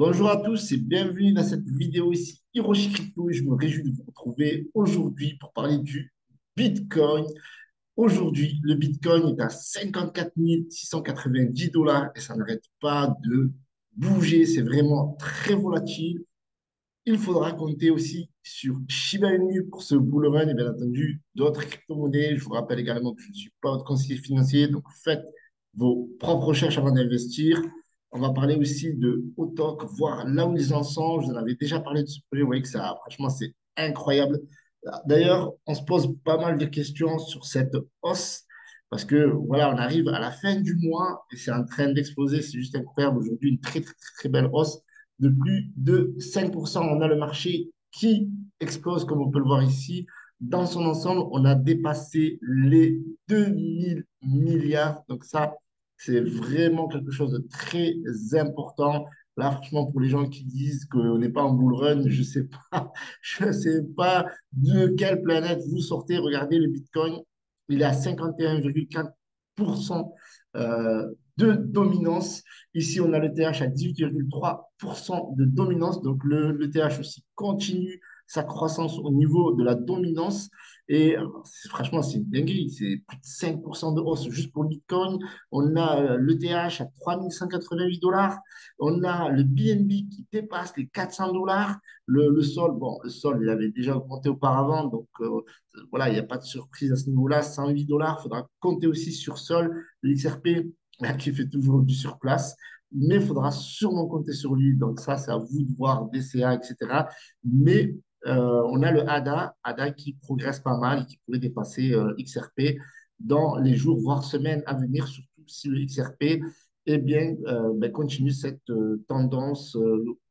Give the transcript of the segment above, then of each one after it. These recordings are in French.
Bonjour à tous et bienvenue dans cette vidéo ici Hiroshi Crypto et je me réjouis de vous retrouver aujourd'hui pour parler du Bitcoin. Aujourd'hui, le Bitcoin est à 54 690 dollars et ça n'arrête pas de bouger. C'est vraiment très volatile. Il faudra compter aussi sur Shiba Inu pour ce bull run et bien entendu d'autres crypto-monnaies. Je vous rappelle également que je ne suis pas votre conseiller financier, donc faites vos propres recherches avant d'investir. On va parler aussi de Autok, voir là où ils en sont. Je vous en avais déjà parlé de ce projet. Vous voyez que ça, franchement, c'est incroyable. D'ailleurs, on se pose pas mal de questions sur cette hausse parce que voilà, on arrive à la fin du mois et c'est en train d'exploser. C'est juste incroyable. Aujourd'hui, une très, très, très, très belle hausse de plus de 5%. On a le marché qui explose, comme on peut le voir ici. Dans son ensemble, on a dépassé les 2000 milliards. Donc ça, c'est vraiment quelque chose de très important. Là, franchement, pour les gens qui disent qu'on n'est pas en bull run, je sais pas, je sais pas de quelle planète vous sortez. Regardez le Bitcoin, il est à 51,4% de dominance. Ici, on a le TH à 18,3% de dominance. Donc, le TH aussi continue sa croissance au niveau de la dominance. Et franchement, c'est une dinguerie. C'est plus de 5% de hausse juste pour le Bitcoin. On a le TH à 3188 dollars. On a le BNB qui dépasse les 400 dollars. Le sol, bon, le sol, il avait déjà augmenté auparavant. Donc, voilà, il n'y a pas de surprise à ce niveau-là. 108 dollars. Il faudra compter aussi sur sol. Le XRP, qui fait toujours du surplace, mais il faudra sûrement compter sur lui. Donc ça, c'est à vous de voir DCA, etc. Mais on a le ADA qui progresse pas mal et qui pourrait dépasser XRP dans les jours, voire semaines à venir, surtout si le XRP continue cette tendance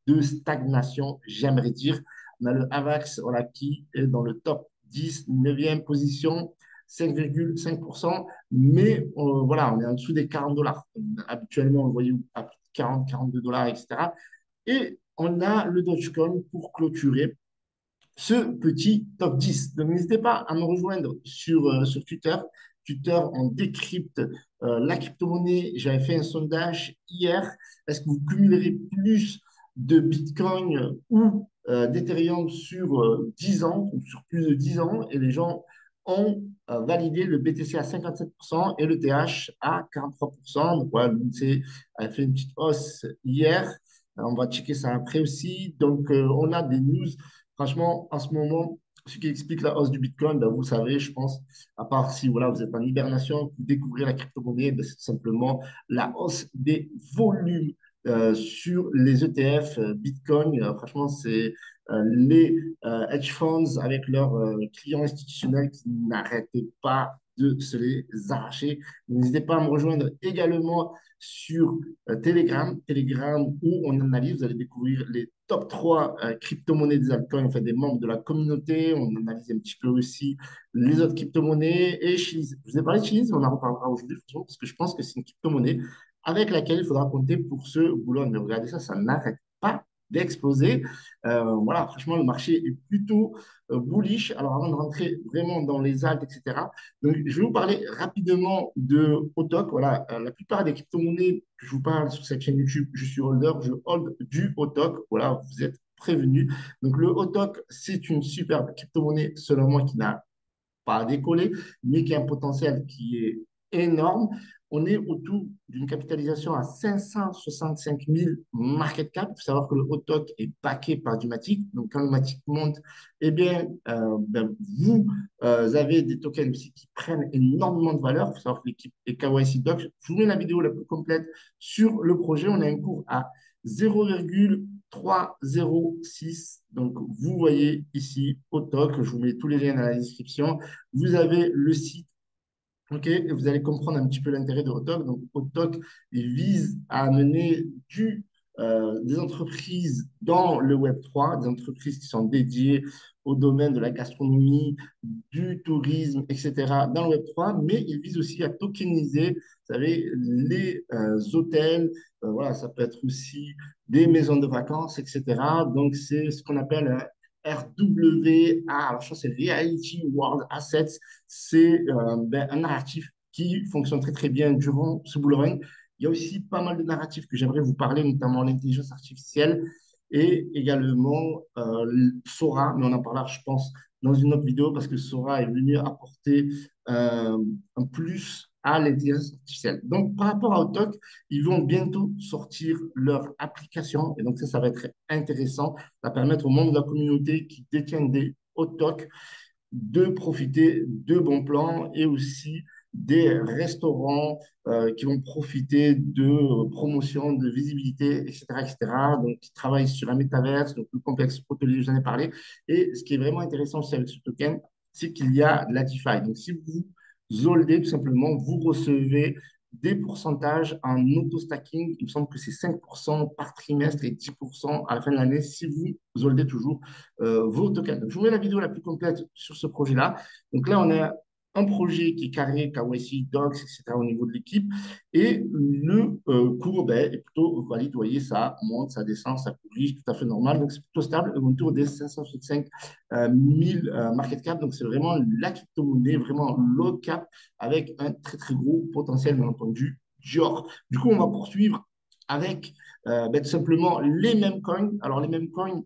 de stagnation, j'aimerais dire. On a le AVAX voilà, qui est dans le top 10, 9e position, 5,5%, mais voilà, on est en dessous des 40 dollars. Habituellement, on le voyait à plus de 40, 42 dollars, etc. Et on a le Dogecoin pour clôturer ce petit top 10. Donc, n'hésitez pas à me rejoindre sur Twitter. Twitter, on décrypte la crypto-monnaie. J'avais fait un sondage hier. Est-ce que vous cumulerez plus de Bitcoin ou d'Ethereum sur 10 ans ou sur plus de 10 ans? Et les gens ont validé le BTC à 57% et le TH à 43%. Donc, voilà, l'INSEE a fait une petite hausse hier. On va checker ça après aussi. Donc, on a des news. Franchement, en ce moment, ce qui explique la hausse du Bitcoin, ben, vous savez, je pense, à part si voilà, vous êtes en hibernation, vous découvrez la crypto-monnaie, ben, c'est tout simplement la hausse des volumes sur les ETF Bitcoin. Franchement, c'est les hedge funds avec leurs clients institutionnels qui n'arrêtaient pas de se les arracher. N'hésitez pas à me rejoindre également sur Telegram où on analyse, vous allez découvrir les top 3 crypto-monnaies des altcoins, en fait, des membres de la communauté. On analyse un petit peu aussi les autres crypto-monnaies et Chiliz. Je vous ai parlé de Chiliz, mais on en reparlera aujourd'hui, parce que je pense que c'est une crypto-monnaie avec laquelle il faudra compter pour ce boulot. Mais regardez ça, ça n'arrête pas d'exploser. Voilà, franchement, le marché est plutôt bullish. Alors, avant de rentrer vraiment dans les altes, etc., donc, je vais vous parler rapidement de Autok. Voilà, la plupart des crypto-monnaies que je vous parle sur cette chaîne YouTube, je suis holder, je hold du Autok. Voilà, vous êtes prévenus. Donc, le Autok, c'est une superbe crypto-monnaie, selon moi, qui n'a pas décoller, mais qui a un potentiel qui est énorme. On est autour d'une capitalisation à 565 000 market cap. Il faut savoir que le Autok est backé par du Matic. Donc, quand le Matic monte, eh bien, vous avez des tokens aussi qui prennent énormément de valeur. Il faut savoir que l'équipe est KYC Docs. Je vous mets la vidéo la plus complète sur le projet. On a un cours à 0,306. Donc, vous voyez ici Autok. Je vous mets tous les liens dans la description. Vous avez le site, ok, et vous allez comprendre un petit peu l'intérêt de Autok. Donc, Autok, il vise à amener des entreprises dans le Web3, des entreprises qui sont dédiées au domaine de la gastronomie, du tourisme, etc., dans le Web3, mais il vise aussi à tokeniser, vous savez, les hôtels, voilà, ça peut être aussi des maisons de vacances, etc. Donc, c'est ce qu'on appelle un RWA, alors je pense que c'est Reality World Assets, c'est un narratif qui fonctionne très très bien durant ce bull run Il y a aussi pas mal de narratifs que j'aimerais vous parler, notamment l'intelligence artificielle et également Sora, mais on en parlera, je pense, dans une autre vidéo parce que Sora est venu apporter un plus à l'intelligence artificielle. Donc, par rapport à Autok, ils vont bientôt sortir leur application et donc ça va être intéressant. Ça va permettre au monde de la communauté qui détiennent des Autok de profiter de bons plans et aussi des restaurants qui vont profiter de promotion, de visibilité, etc., etc. Donc, qui travaillent sur un métaverse, donc le complexe hôtelier, j'en ai parlé. Et ce qui est vraiment intéressant aussi avec ce token, c'est qu'il y a de la DeFi. Donc, si vous holdez, tout simplement, vous recevez des pourcentages en auto-stacking. Il me semble que c'est 5% par trimestre et 10% à la fin de l'année si vous holdez toujours vos tokens. Donc, je vous mets la vidéo la plus complète sur ce projet-là. Donc là, on a un projet qui est carré, KYC, Docs, etc. au niveau de l'équipe. Et le cours ben, est plutôt valide. Vous voyez, ça monte, ça descend, ça corrige, tout à fait normal. Donc, c'est plutôt stable autour des 565 000 market cap. Donc, c'est vraiment la crypto-monnaie, vraiment low cap avec un très, très gros potentiel, bien entendu, Dior. Du coup, on va poursuivre avec ben, tout simplement les mêmes coins. Alors, les mêmes coins,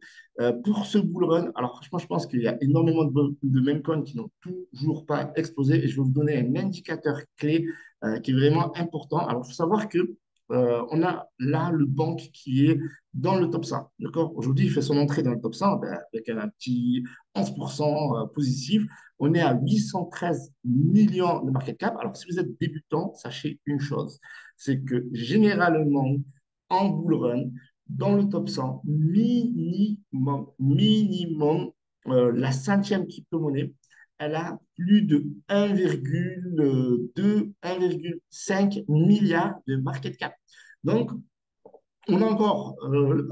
pour ce bull run, alors franchement, je pense qu'il y a énormément de meme coins qui n'ont toujours pas explosé et je vais vous donner un indicateur clé qui est vraiment important. Alors, il faut savoir que on a là le banque qui est dans le top 100. D'accord? Aujourd'hui, il fait son entrée dans le top 100 ben, avec un petit 11% positif. On est à 813 millions de market cap. Alors, si vous êtes débutant, sachez une chose, c'est que généralement, en bull run, dans le top 100, minimum, la centième crypto-monnaie, elle a plus de 1,2, 1,5 milliard de market cap. Donc, on a encore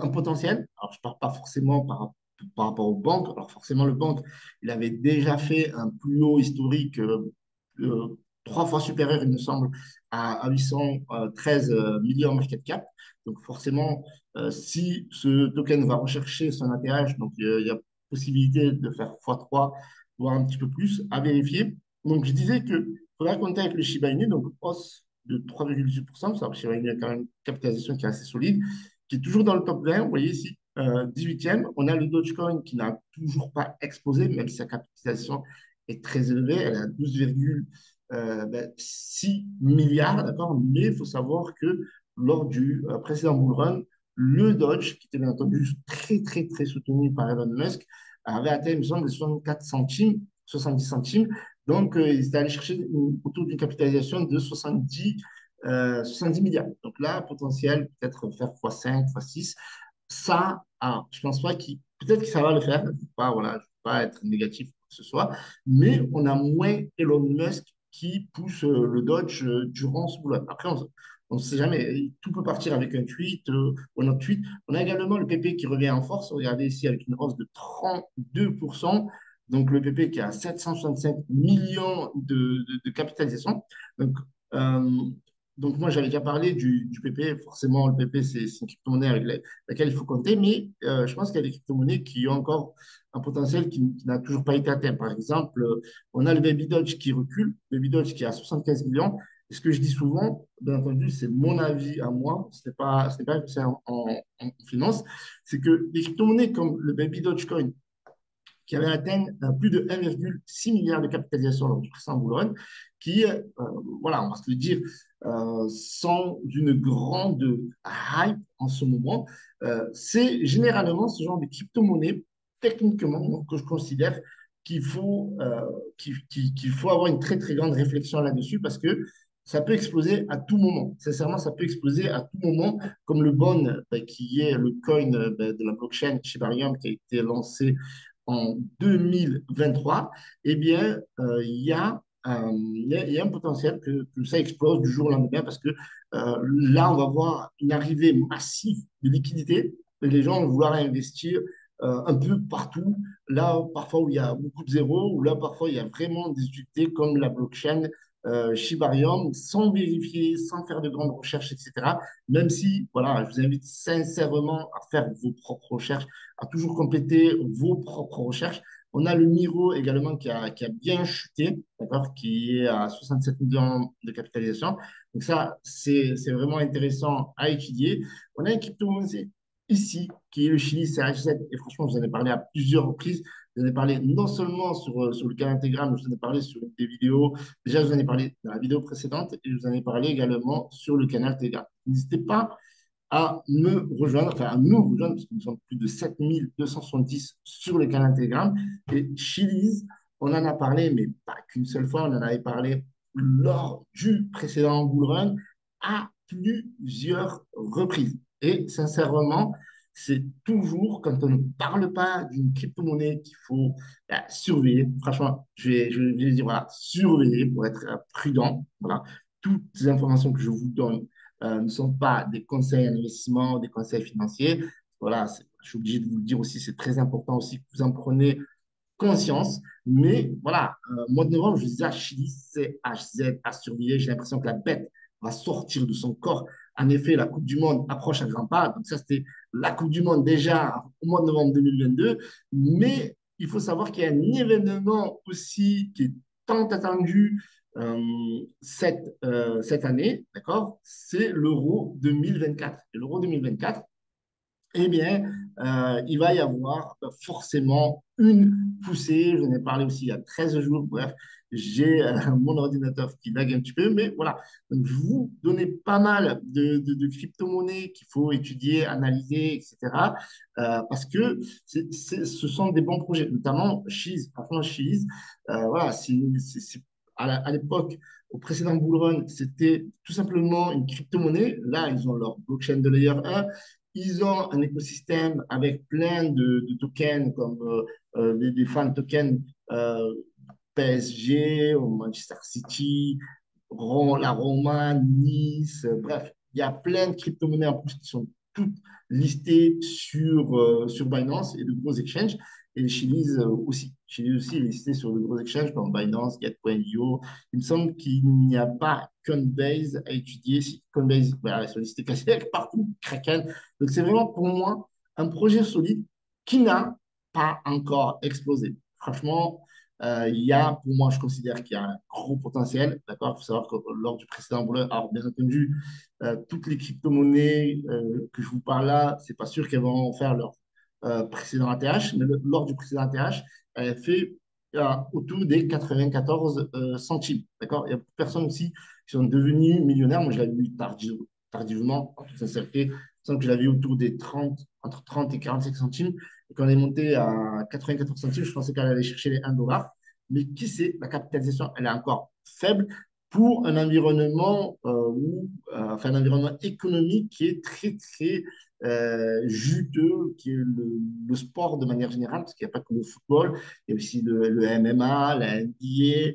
un potentiel. Alors, je ne parle pas forcément par rapport aux banques. Alors, forcément, le banque, il avait déjà fait un plus haut historique, trois fois supérieur, il me semble, à 813 millions market cap. Donc, forcément, si ce token va rechercher son ATH, donc il y a possibilité de faire x3, voire un petit peu plus, à vérifier. Donc, je disais qu'il faudra compter avec le Shiba Inu, donc hausse de 3,18%. Ça, Shiba Inu a quand même une capitalisation qui est assez solide, qui est toujours dans le top 20. Vous voyez ici, 18e. On a le Dogecoin qui n'a toujours pas explosé, même si sa capitalisation est très élevée. Elle est à 12,6 milliards, d'accord? Mais il faut savoir que lors du précédent bull run, le Doge, qui était bien entendu très, très, très soutenu par Elon Musk, avait atteint, il me semble, les 64 centimes, 70 centimes. Donc, ils étaient allés chercher autour d'une capitalisation de 70 milliards. Donc là, potentiel, peut-être faire x5, x6. Ça, je pense pas qu'il. Peut-être que ça va le faire. Je ne veux pas, voilà, je veux pas être négatif ou quoi que ce soit. Mais on a moins Elon Musk qui pousse le Dodge durant ce boulot. Après, on ne sait jamais. Tout peut partir avec un tweet ou un autre tweet. On a également le PP qui revient en force. Regardez ici avec une hausse de 32%. Donc, le PP qui a 765 millions de capitalisation. Donc, euh, donc, moi, j'avais déjà parlé du PP. Forcément, le PP, c'est une crypto-monnaie avec laquelle il faut compter. Mais je pense qu'il y a des crypto-monnaies qui ont encore un potentiel qui n'a toujours pas été atteint. Par exemple, on a le Baby Doge qui recule. Baby Doge qui a 75 millions. Et ce que je dis souvent, bien entendu, c'est mon avis à moi. Ce n'est pas que c'est en finance. C'est que les crypto-monnaies comme le Baby Dogecoin, qui avait atteint plus de 1,6 milliard de capitalisation lors du précédent bull run, qui, voilà, on va se le dire, sont d'une grande hype en ce moment. C'est généralement ce genre de crypto-monnaie, techniquement, que je considère qu'il faut avoir une très, très grande réflexion là-dessus parce que ça peut exploser à tout moment. Sincèrement, ça peut exploser à tout moment, comme le Bon, qui est le coin de la blockchain Shibarium qui a été lancé en 2023, eh bien, il y a un potentiel que ça explose du jour au lendemain parce que là, on va voir une arrivée massive de liquidités et les gens vont vouloir investir un peu partout. Là, parfois où il y a beaucoup de zéros, ou là, parfois il y a vraiment des utilités comme la blockchain Shibarium, sans vérifier, sans faire de grandes recherches, etc. Même si, voilà, je vous invite sincèrement à faire vos propres recherches, à toujours compléter vos propres recherches, On a le Miro également qui a bien chuté, d'accord, qui est à 67 millions de capitalisation. Donc ça, c'est vraiment intéressant à étudier. On a une crypto-monnaie ici, qui est le Chili CHZ. Et franchement, je vous en ai parlé à plusieurs reprises. Je vous en ai parlé non seulement sur le canal Telegram, mais je vous en ai parlé sur des vidéos. Déjà, je vous en ai parlé dans la vidéo précédente et je vous en ai parlé également sur le canal Telegram. N'hésitez pas à me rejoindre, enfin à nous rejoindre, parce que nous sommes plus de 7270 sur le canal Telegram. Et Chili's, on en a parlé, mais pas qu'une seule fois, on en avait parlé lors du précédent bull run à plusieurs reprises. Et sincèrement, c'est toujours quand on ne parle pas d'une crypto-monnaie qu'il faut surveiller. Franchement, je vais dire, voilà, surveiller pour être prudent. Voilà. Toutes les informations que je vous donne ne sont pas des conseils en investissement, des conseils financiers. Voilà, je suis obligé de vous le dire aussi, c'est très important aussi que vous en preniez conscience. Mais voilà, mois de novembre, je disais, Chili, c'est HZ à surveiller. J'ai l'impression que la bête va sortir de son corps. En effet, la Coupe du Monde approche à grands pas. Donc ça, c'était la Coupe du Monde déjà au mois de novembre 2022. Mais il faut savoir qu'il y a un événement aussi qui est tant attendu cette année, d'accord? C'est l'Euro 2024. Et l'Euro 2024, eh bien, il va y avoir forcément une poussée. Je en ai parlé aussi il y a 13 jours. Bref, j'ai mon ordinateur qui lag un petit peu, mais voilà. Donc, je vous donnais pas mal de crypto-monnaies qu'il faut étudier, analyser, etc. Parce que ce sont des bons projets, notamment Cheese. Franchement, Cheese, voilà, à l'époque, au précédent bull run, c'était tout simplement une crypto-monnaie. Là, ils ont leur blockchain de layer 1. Ils ont un écosystème avec plein de tokens comme des fan tokens PSG, ou Manchester City, la Roma, Nice, bref, il y a plein de crypto-monnaies en plus qui sont toutes listées sur Binance et de gros exchanges. Et Chili's aussi. Chili's aussi est listé sur de gros exchanges comme Binance, Get.io. Il me semble qu'il n'y a pas Coinbase à étudier. Si Coinbase, voilà, ils sont listés quasi partout, Kraken. Donc c'est vraiment pour moi un projet solide qui n'a pas encore explosé. Franchement, il y a, pour moi, je considère qu'il y a un gros potentiel. D'accord? Il faut savoir que lors du précédent volet, alors bien entendu, toutes les crypto-monnaies que je vous parle là, c'est pas sûr qu'elles vont faire leur précédent ATH, mais lors du précédent ATH, elle fait autour des 94 centimes. D'accord? Il y a beaucoup de personnes aussi qui sont devenues millionnaires. Moi, je l'avais vu tardivement, en toute sincérité. Il me semble que je l'avais vu autour des 30, entre 30 et 45 centimes. Et quand on est monté à 94 centimes, je pensais qu'elle allait chercher les 1 dollar. Mais qui sait, la capitalisation, elle est encore faible pour un environnement enfin un environnement économique qui est très très juteux, qui est le sport de manière générale, parce qu'il n'y a pas que le football, il y a aussi le MMA, la NBA,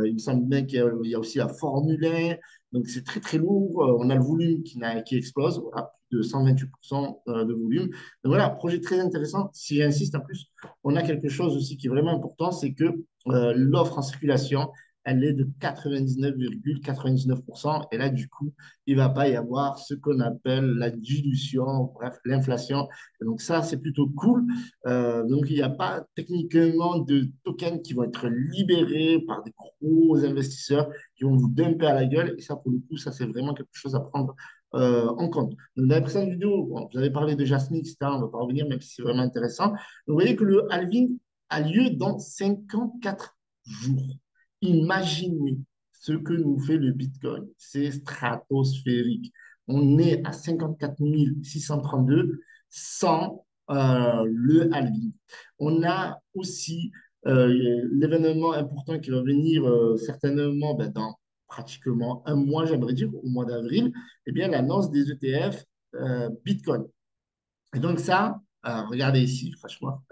il me semble bien qu'il y a aussi la Formule 1, donc c'est très très lourd, on a le volume qui explose, voilà, plus de 128% de volume. Donc voilà, projet très intéressant. Si j'insiste en plus, on a quelque chose aussi qui est vraiment important, c'est que l'offre en circulation, elle est de 99,99%. Et là, du coup, il ne va pas y avoir ce qu'on appelle la dilution, bref, l'inflation. Et donc ça, c'est plutôt cool. Donc, il n'y a pas techniquement de tokens qui vont être libérés par des gros investisseurs qui vont vous dumper à la gueule. Et ça, pour le coup, ça, c'est vraiment quelque chose à prendre en compte. Donc, dans la précédente vidéo, bon, vous avez parlé de Jasmine, etc. On ne va pas revenir, même si c'est vraiment intéressant. Donc, vous voyez que le halving a lieu dans 54 jours. Imaginez ce que nous fait le Bitcoin. C'est stratosphérique. On est à 54 632 sans le halving. On a aussi l'événement important qui va venir certainement dans pratiquement un mois, j'aimerais dire, au mois d'avril, eh bien, l'annonce des ETF Bitcoin. Et donc ça, regardez ici, franchement,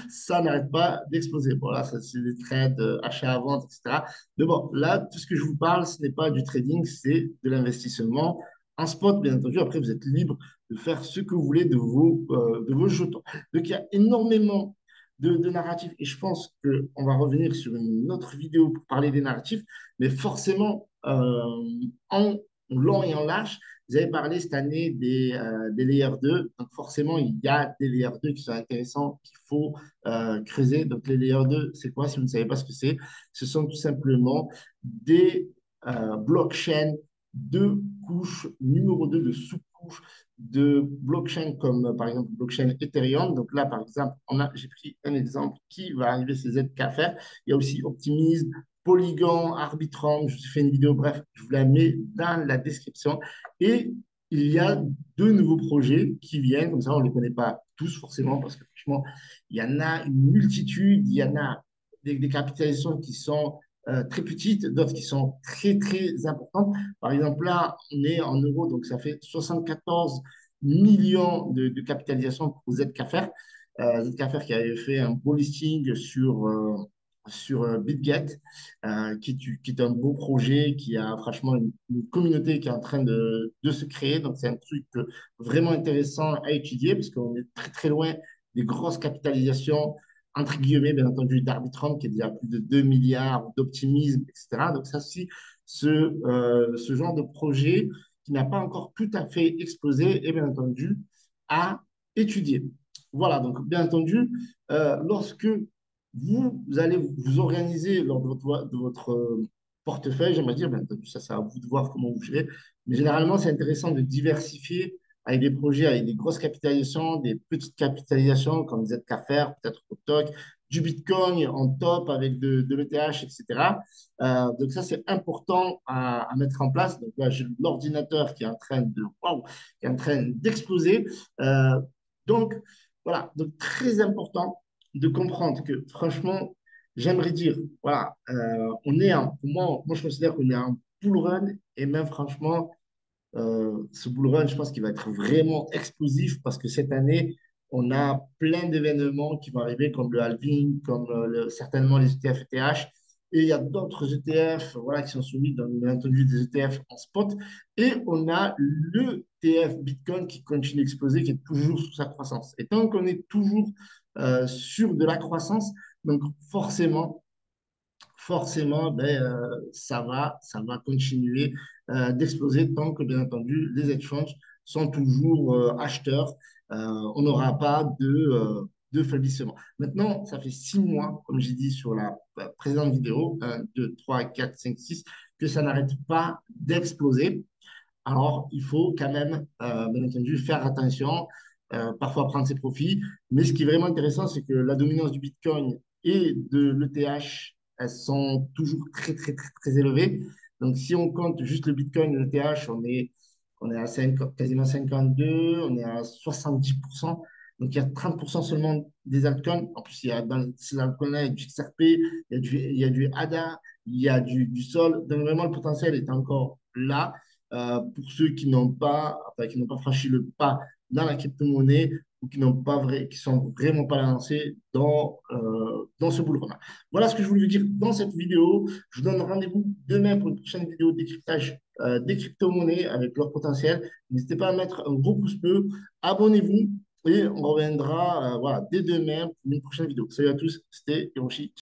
ça n'arrête pas d'exploser. Bon, là, ça, c'est des trades, achat-vente, etc. Mais bon, là, tout ce que je vous parle, ce n'est pas du trading, c'est de l'investissement en spot, bien entendu. Après, vous êtes libre de faire ce que vous voulez de vos jetons. Donc, il y a énormément de narratifs et je pense qu'on va revenir sur une autre vidéo pour parler des narratifs, mais forcément, en long et en large. Vous avez parlé cette année des layers 2. Donc, forcément, il y a des layers 2 qui sont intéressants, qu'il faut creuser. Donc, les layers 2, c'est quoi si vous ne savez pas ce que c'est? Ce sont tout simplement des blockchains de couche numéro 2 de sous-couche de blockchain comme par exemple blockchain Ethereum. Donc là, par exemple, j'ai pris un exemple qui va arriver, c'est Zkafr. Il y a aussi Optimism, Polygon, Arbitrum. Je vous ai fait une vidéo, bref, je vous la mets dans la description. Et il y a deux nouveaux projets qui viennent, comme ça on ne les connaît pas tous forcément, parce que franchement, il y en a une multitude, il y en a des capitalisations qui sont très petites, d'autres qui sont très, très importantes. Par exemple, là, on est en euros, donc ça fait 74 millions de capitalisation pour Zkafr. Zkafr qui avait fait un beau listing sur BitGet, qui est un beau projet, qui a franchement une communauté qui est en train de se créer. Donc, c'est un truc vraiment intéressant à étudier parce qu'on est très, très loin des grosses capitalisations, entre guillemets, bien entendu, d'Arbitrum, qui est déjà plus de 2 milliards, d'optimisme, etc. Donc, ça aussi, ce genre de projet qui n'a pas encore tout à fait explosé est bien entendu à étudier. Voilà, donc bien entendu, lorsque vous allez vous organiser lors de votre portefeuille, j'aimerais dire, bien entendu, ça c'est à vous de voir comment vous gérez, mais généralement c'est intéressant de diversifier avec des projets avec des grosses capitalisations, des petites capitalisations comme Zkafr, peut-être Autok, du Bitcoin en top avec de l'ETH, etc. Donc ça, c'est important à mettre en place. Donc là, j'ai l'ordinateur qui est en train wow, qui est en train d'exploser. Euh, donc voilà, donc très important de comprendre que franchement, j'aimerais dire, voilà, pour moi, je considère qu'on est en bull run et même franchement, ce bull run, je pense qu'il va être vraiment explosif parce que cette année, on a plein d'événements qui vont arriver, comme le halving, comme certainement les ETF ETH. Et il y a d'autres ETF voilà, qui sont soumis, bien entendu, des ETF en spot. Et on a le TF Bitcoin qui continue d'exploser, qui est toujours sous sa croissance. Et tant qu'on est toujours sur de la croissance, donc forcément, ça va continuer d'exploser tant que, bien entendu, les exchanges sont toujours acheteurs. On n'aura pas de faiblissement. Maintenant, ça fait 6 mois, comme j'ai dit sur la précédente vidéo, 1, 2, 3, 4, 5, 6, que ça n'arrête pas d'exploser. Alors, il faut quand même, bien entendu, faire attention, parfois prendre ses profits. Mais ce qui est vraiment intéressant, c'est que la dominance du Bitcoin et de l'ETH, elles sont toujours très, très, très, très élevées. Donc, si on compte juste le Bitcoin et l'ETH, on est à quasiment 52, on est à 70%. Donc, il y a 30% seulement des altcoins. En plus, dans ces altcoins-là, il y a du XRP, il y a du ADA, il y a du Sol. Donc, vraiment, le potentiel est encore là pour ceux qui n'ont pas franchi le pas dans la crypto-monnaie ou qui sont vraiment pas lancés dans ce bull run. Voilà ce que je voulais vous dire dans cette vidéo. Je vous donne rendez-vous demain pour une prochaine vidéo de décryptage des crypto-monnaies avec leur potentiel. N'hésitez pas à mettre un gros pouce bleu, abonnez-vous et on reviendra voilà, dès demain pour une prochaine vidéo. Salut à tous, c'était Hiroshi.